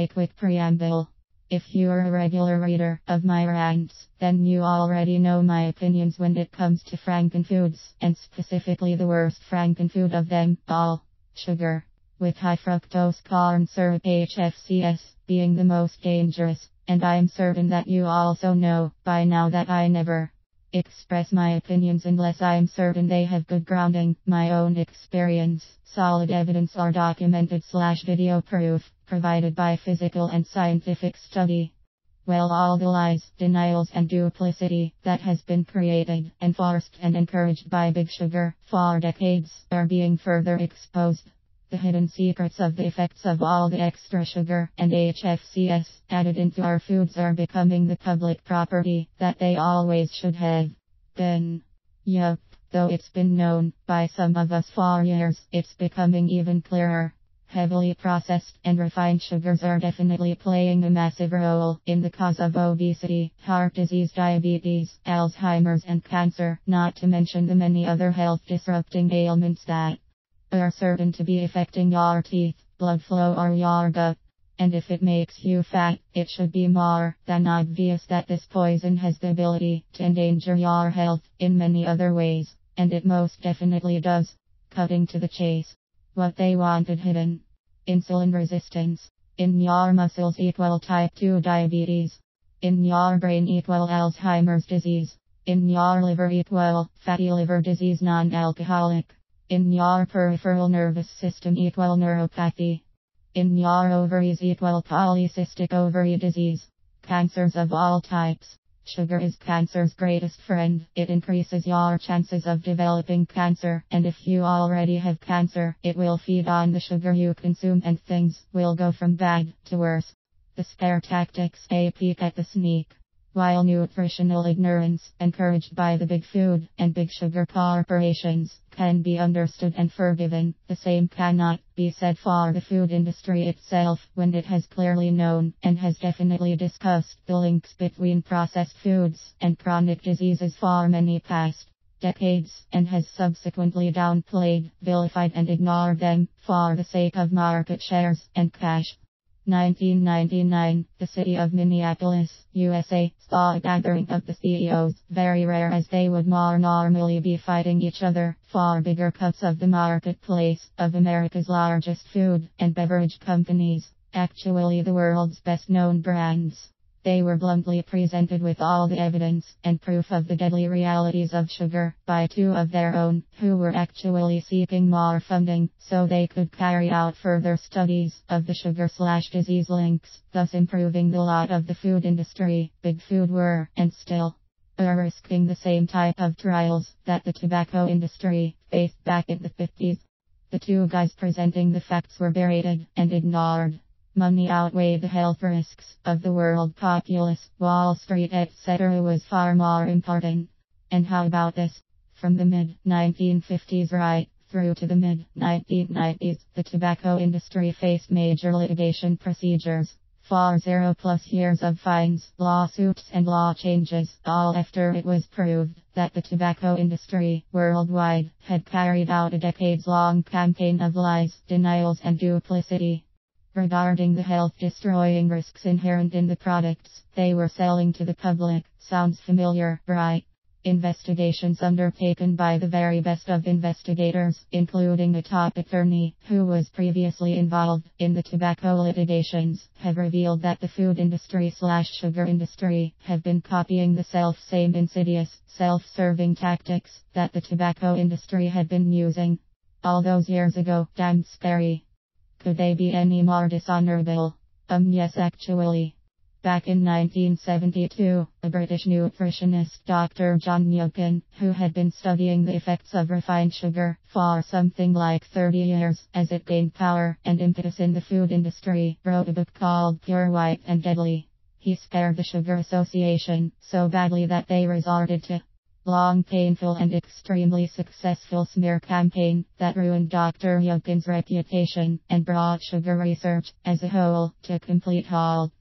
A quick preamble. If you're a regular reader of my rants, then you already know my opinions when it comes to frankenfoods, and specifically the worst frankenfood of them all, sugar. With high fructose corn syrup HFCS being the most dangerous, and I'm certain that you also know by now that I never express my opinions unless I'm certain they have good grounding, my own experience, solid evidence or documented/video proof, provided by physical and scientific study. Well, all the lies, denials and duplicity that has been created, enforced and encouraged by Big Sugar for decades are being further exposed. The hidden secrets of the effects of all the extra sugar and HFCS added into our foods are becoming the public property that they always should have been. Yup, though it's been known by some of us for years, it's becoming even clearer. Heavily processed and refined sugars are definitely playing a massive role in the cause of obesity, heart disease, diabetes, Alzheimer's and cancer, not to mention the many other health-disrupting ailments that are certain to be affecting your teeth, blood flow or your gut. And if it makes you fat, it should be more than obvious that this poison has the ability to endanger your health in many other ways, and it most definitely does. Cutting to the chase. What they wanted hidden. Insulin resistance. In your muscles equal type 2 diabetes. In your brain equal Alzheimer's disease. In your liver equal fatty liver disease non-alcoholic. In your peripheral nervous system equal neuropathy. In your ovaries equal polycystic ovary disease. Cancers of all types. Sugar is cancer's greatest friend. It increases your chances of developing cancer, and if you already have cancer, it will feed on the sugar you consume and things will go from bad to worse. The scare tactics, a peek at the sneak. While nutritional ignorance, encouraged by the big food and big sugar corporations, can be understood and forgiven, the same cannot be said for the food industry itself when it has clearly known and has definitely discussed the links between processed foods and chronic diseases for many past decades, and has subsequently downplayed, vilified and ignored them for the sake of market shares and cash. 1999, the city of Minneapolis, USA, saw a gathering of the CEOs, very rare as they would more normally be fighting each other for bigger cuts of the marketplace of America's largest food and beverage companies, actually the world's best known brands. They were bluntly presented with all the evidence and proof of the deadly realities of sugar by two of their own, who were actually seeking more funding so they could carry out further studies of the sugar/disease links, thus improving the lot of the food industry. Big Food were, and still are, risking the same type of trials that the tobacco industry faced back in the 50s. The two guys presenting the facts were berated and ignored. Money outweighed the health risks of the world populace, Wall Street, etc. was far more important. And how about this? From the mid-1950s right through to the mid-1990s, the tobacco industry faced major litigation procedures for 0+ years of fines, lawsuits and law changes, all after it was proved that the tobacco industry worldwide had carried out a decades-long campaign of lies, denials and duplicity regarding the health-destroying risks inherent in the products they were selling to the public. Sounds familiar, right? Investigations undertaken by the very best of investigators, including a top attorney who was previously involved in the tobacco litigations, have revealed that the food industry/sugar industry have been copying the same insidious, self-serving tactics that the tobacco industry had been using all those years ago. Damn scary. Could they be any more dishonorable? Yes, actually. Back in 1972, a British nutritionist, Dr. John Youngkin, who had been studying the effects of refined sugar for something like 30 years as it gained power and impetus in the food industry, wrote a book called Pure White and Deadly. He scared the Sugar Association so badly that they resorted to long, painful and extremely successful smear campaign that ruined Dr. Youngkin's reputation and brought sugar research as a whole to a complete halt.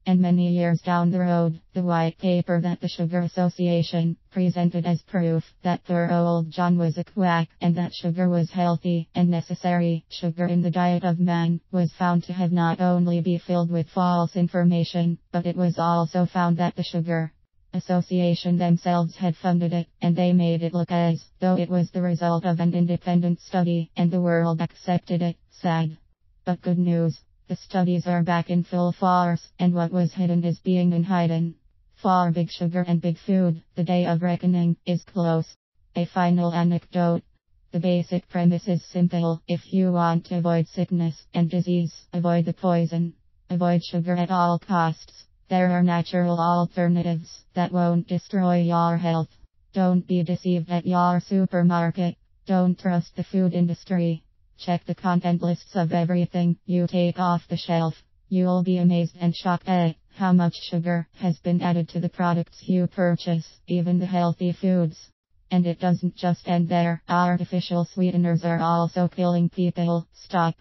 And many years down the road, the white paper that the Sugar Association presented as proof that poor old John was a quack and that sugar was healthy and necessary. Sugar in the diet of man was found to have not only be filled with false information, but it was also found that the Sugar Association themselves had funded it, and they made it look as though it was the result of an independent study, and the world accepted it. Sad. But good news. The studies are back in full force, and what was hidden is being hidden. For Big Sugar and Big Food, the day of reckoning is close. A final anecdote. The basic premise is simple. If you want to avoid sickness and disease, avoid the poison. Avoid sugar at all costs. There are natural alternatives that won't destroy your health. Don't be deceived at your supermarket. Don't trust the food industry. Check the content lists of everything you take off the shelf. You'll be amazed and shocked at how much sugar has been added to the products you purchase, even the healthy foods. And it doesn't just end there. Artificial sweeteners are also killing people. Stop.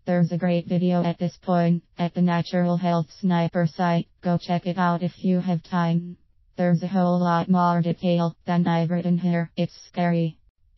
There's a great video at this point at the Natural Health Sniper site. Go check it out if you have time. There's a whole lot more detail than I've written here. It's scary. *********